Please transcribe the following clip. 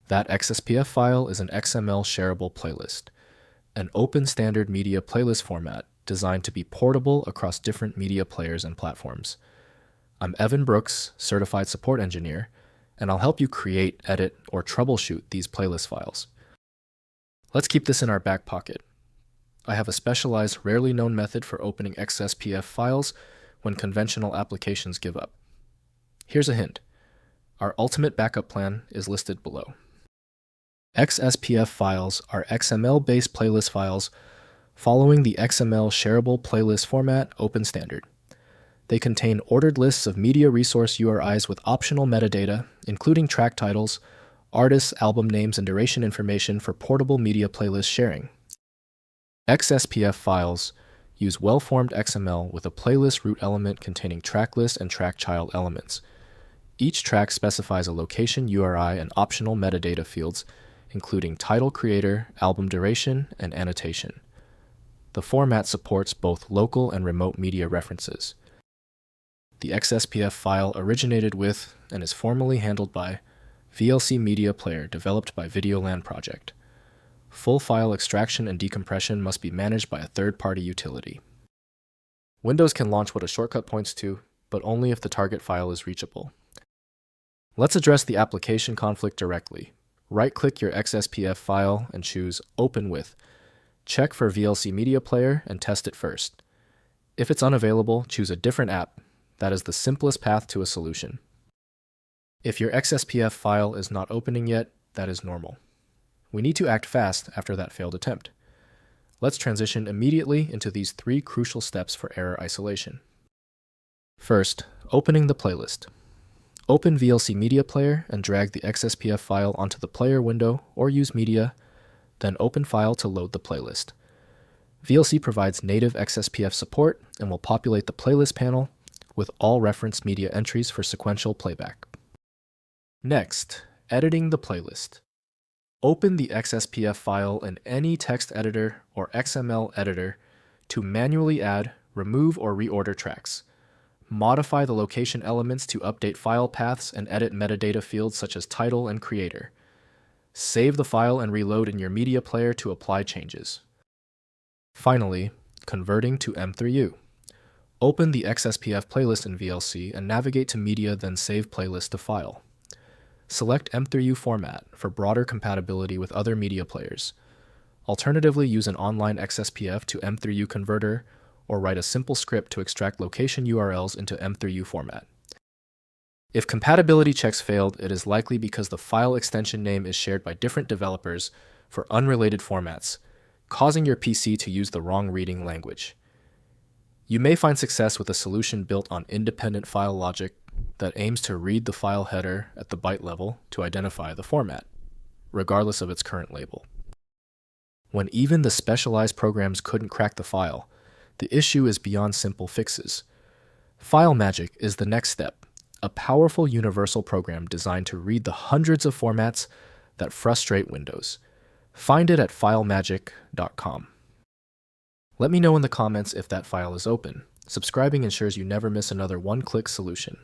That XSPF file is an XML shareable playlist, an open standard media playlist format designed to be portable across different media players and platforms. I'm Evan Brooks, Certified Support Engineer, and I'll help you create, edit, or troubleshoot these playlist files. Let's keep this in our back pocket. I have a specialized, rarely known method for opening XSPF files when conventional applications give up. Here's a hint. Our ultimate backup plan is listed below. XSPF files are XML-based playlist files following the XML shareable playlist format open standard. They contain ordered lists of media resource URIs with optional metadata, including track titles, artists, album names, and duration information for portable media playlist sharing. XSPF files use well-formed XML with a playlist root element containing track list and track child elements. Each track specifies a location URI and optional metadata fields, including title creator, album duration, and annotation. The format supports both local and remote media references. The XSPF file originated with and is formally handled by VLC Media Player developed by VideoLAN project. Full file extraction and decompression must be managed by a third-party utility. Windows can launch what a shortcut points to, but only if the target file is reachable. Let's address the application conflict directly. Right-click your XSPF file and choose Open With. Check for VLC Media Player and test it first. If it's unavailable, choose a different app. That is the simplest path to a solution. If your XSPF file is not opening yet, that is normal. We need to act fast after that failed attempt. Let's transition immediately into these 3 crucial steps for error isolation. First, opening the playlist. Open VLC Media Player and drag the XSPF file onto the player window or use Media, then open File to load the playlist. VLC provides native XSPF support and will populate the playlist panel with all referenced media entries for sequential playback. Next, editing the playlist. Open the XSPF file in any text editor or XML editor to manually add, remove, or reorder tracks. Modify the location elements to update file paths and edit metadata fields such as title and creator. Save the file and reload in your media player to apply changes. Finally, converting to M3U. Open the XSPF playlist in VLC and navigate to Media, then save playlist to File. Select M3U format for broader compatibility with other media players. Alternatively, use an online XSPF to M3U converter or write a simple script to extract location URLs into M3U format. If compatibility checks failed, it is likely because the file extension name is shared by different developers for unrelated formats, causing your PC to use the wrong reading language. You may find success with a solution built on independent file logic that aims to read the file header at the byte level to identify the format, regardless of its current label. When even the specialized programs couldn't crack the file, the issue is beyond simple fixes. FileMagick is the next step, a powerful universal program designed to read the hundreds of formats that frustrate Windows. Find it at filemagick.com. Let me know in the comments if that file is open. Subscribing ensures you never miss another one-click solution.